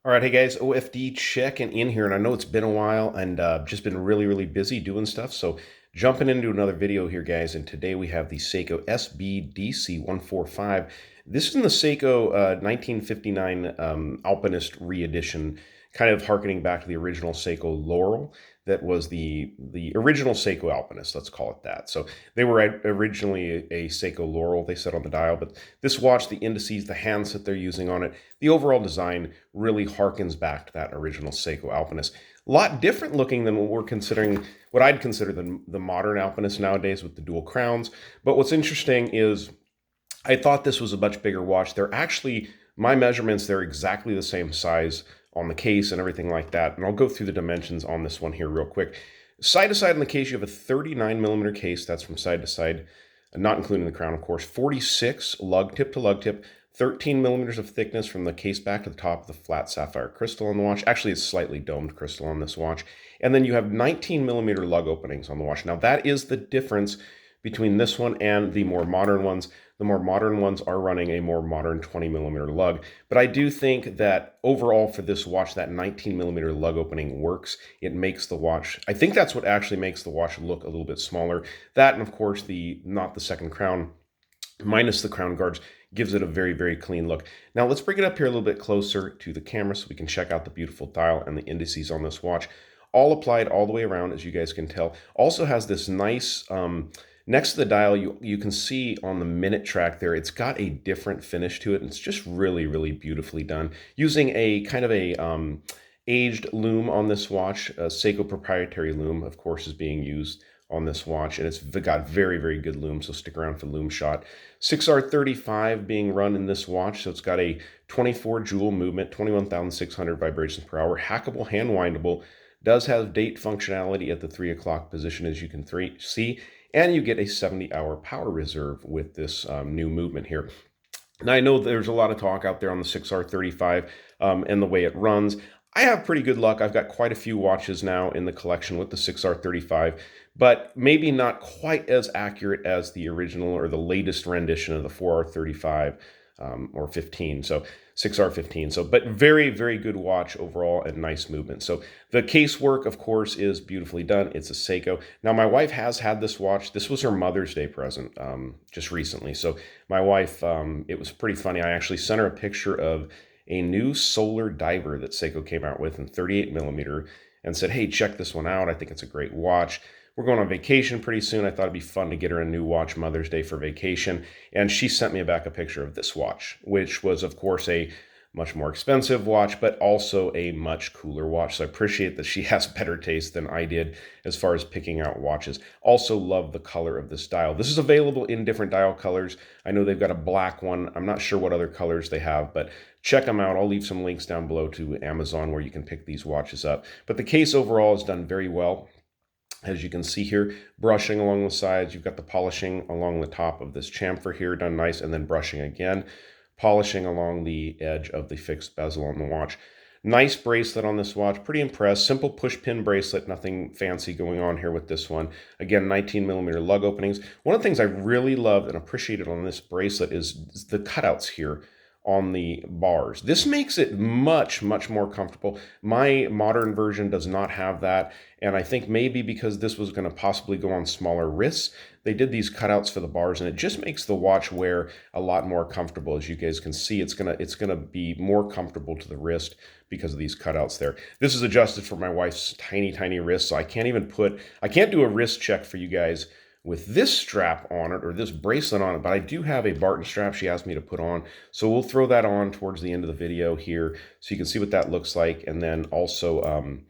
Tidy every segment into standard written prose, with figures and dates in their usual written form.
All right, hey guys, OFD checking in here, and I know it's been a while and just been really, really busy doing stuff. So jumping into another video here, guys, and today we have the Seiko SBDC145. This is in the Seiko 1959 Alpinist re-edition, kind of harkening back to the original Seiko Laurel. That was the original Seiko Alpinist, let's call it that. So they were originally a Seiko Laurel, they said on the dial, but this watch, the indices, the hands that they're using on it, the overall design really harkens back to that original Seiko Alpinist. A lot different looking than what we're considering, what I'd consider the modern Alpinist nowadays with the dual crowns. But what's interesting is I thought this was a much bigger watch. They're actually, my measurements, they're exactly the same size on the case and everything like that. And I'll go through the dimensions on this one here real quick. Side to side in the case, you have a 39 millimeter case. That's from side to side, not including the crown, of course. 46 lug tip to lug tip. 13 millimeters of thickness from the case back to the top of the flat sapphire crystal on the watch. Actually, it's slightly domed crystal on this watch. And then you have 19 millimeter lug openings on the watch. Now, that is the difference between this one and the more modern ones. The more modern ones are running a more modern 20 millimeter lug. But I do think that overall for this watch, that 19 millimeter lug opening works. It makes the watch, I think that's what actually makes the watch look a little bit smaller. That, and of course, not the second crown, minus the crown guards, gives it a very, very clean look. Now let's bring it up here a little bit closer to the camera so we can check out the beautiful dial and the indices on this watch. All applied all the way around, as you guys can tell. Also has this nice, next to the dial, you can see on the minute track there, it's got a different finish to it. And it's just really, really beautifully done. Using a kind of a aged loom on this watch. Seiko proprietary loom, of course, is being used on this watch, and it's got very, very good loom, so stick around for loom shot. 6R35 being run in this watch, so it's got a 24 joule movement, 21,600 vibrations per hour, hackable, hand windable, does have date functionality at the 3 o'clock position, as you can see, and you get a 70-hour power reserve with this new movement here. Now, I know there's a lot of talk out there on the 6R35 and the way it runs. I have pretty good luck. I've got quite a few watches now in the collection with the 6R35, but maybe not quite as accurate as the original or the latest rendition of the 4R35 or 15, so 6R15. So, but very, very good watch overall and nice movement. So the casework, of course, is beautifully done. It's a Seiko. Now, my wife has had this watch. This was her Mother's Day present just recently. So my wife, it was pretty funny. I actually sent her a picture of a new solar diver that Seiko came out with in 38 millimeter and said, hey, check this one out. I think it's a great watch. We're going on vacation pretty soon. I thought it'd be fun to get her a new watch Mother's Day for vacation. And she sent me back a picture of this watch, which was, of course, a much more expensive watch, but also a much cooler watch. So I appreciate that she has better taste than I did as far as picking out watches. Also love the color of this dial. This is available in different dial colors. I know they've got a black one. I'm not sure what other colors they have, but check them out. I'll leave some links down below to Amazon where you can pick these watches up. But the case overall is done very well. As you can see here, brushing along the sides. You've got the polishing along the top of this chamfer here, done nice, and then brushing again. Polishing along the edge of the fixed bezel on the watch. Nice bracelet on this watch. Pretty impressed. Simple push pin bracelet. Nothing fancy going on here with this one. Again, 19 millimeter lug openings. One of the things I really loved and appreciated on this bracelet is the cutouts here on the bars. This makes it much, much more comfortable. My modern version does not have that, and I think maybe because this was going to possibly go on smaller wrists, they did these cutouts for the bars, and it just makes the watch wear a lot more comfortable. As you guys can see, it's gonna be more comfortable to the wrist because of these cutouts there. This is adjusted for my wife's tiny, tiny wrist, so I can't do a wrist check for you guys with this strap on it or this bracelet on it, but I do have a Barton strap she asked me to put on. So we'll throw that on towards the end of the video here so you can see what that looks like, and then also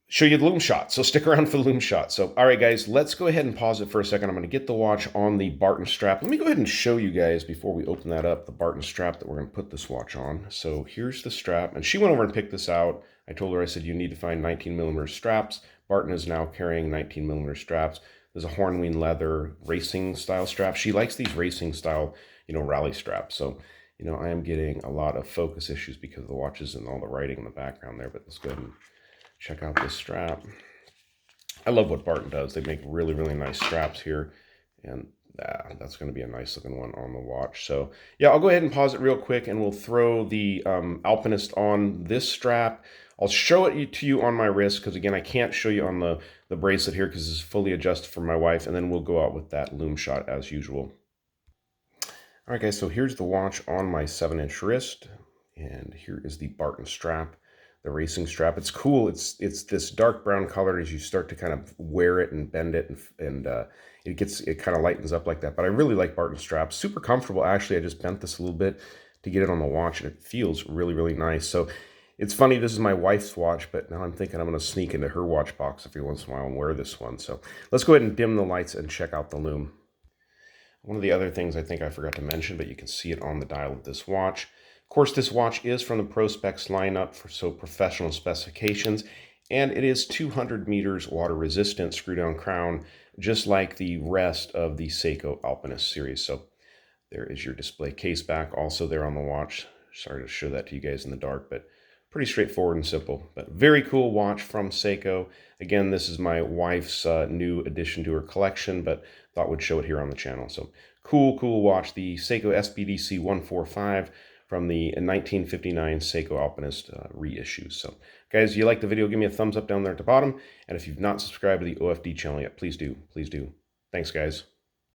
show you the loom shot. So stick around for the loom shot. So, all right, guys, let's go ahead and pause it for a second. I'm going to get the watch on the Barton strap. Let me go ahead and show you guys before we open that up, the Barton strap that we're going to put this watch on. So here's the strap, and she went over and picked this out. I told her, I said, you need to find 19 millimeter straps. Barton is now carrying 19 millimeter straps. There's a Hornween leather racing style strap. She likes these racing style, rally straps. So, I am getting a lot of focus issues because of the watches and all the writing in the background there, but let's go ahead and check out this strap. I love what Barton does. They make really, really nice straps here. And That's going to be a nice looking one on the watch. So yeah, I'll go ahead and pause it real quick, and we'll throw the Alpinist on this strap. I'll show it to you on my wrist, because again, I can't show you on the bracelet here because it's fully adjusted for my wife, and then we'll go out with that Loom shot as usual. All right, guys, so here's the watch on my 7-inch wrist, and here is the Barton strap, the racing strap. It's cool. It's this dark brown color. As you start to kind of wear it and bend it, and it kind of lightens up like that. But I really like Barton straps. Super comfortable. Actually, I just bent this a little bit to get it on the watch, and it feels really, really nice. So it's funny, this is my wife's watch, but now I'm thinking I'm going to sneak into her watch box every once in a while and wear this one. So let's go ahead and dim the lights and check out the Loom. One of the other things I think I forgot to mention, but you can see it on the dial of this watch. Of course, this watch is from the Pro Specs lineup, so professional specifications, and it is 200 meters water resistant screw-down crown, just like the rest of the Seiko Alpinist series. So there is your display case back, also there on the watch. Sorry to show that to you guys in the dark, but pretty straightforward and simple. But very cool watch from Seiko. Again, this is my wife's new addition to her collection, but thought we'd show it here on the channel. So cool watch, the Seiko SBDC145 from the 1959 Seiko Alpinist reissues. So guys, if you like the video, give me a thumbs up down there at the bottom. And if you've not subscribed to the OFD channel yet, please do. Thanks, guys.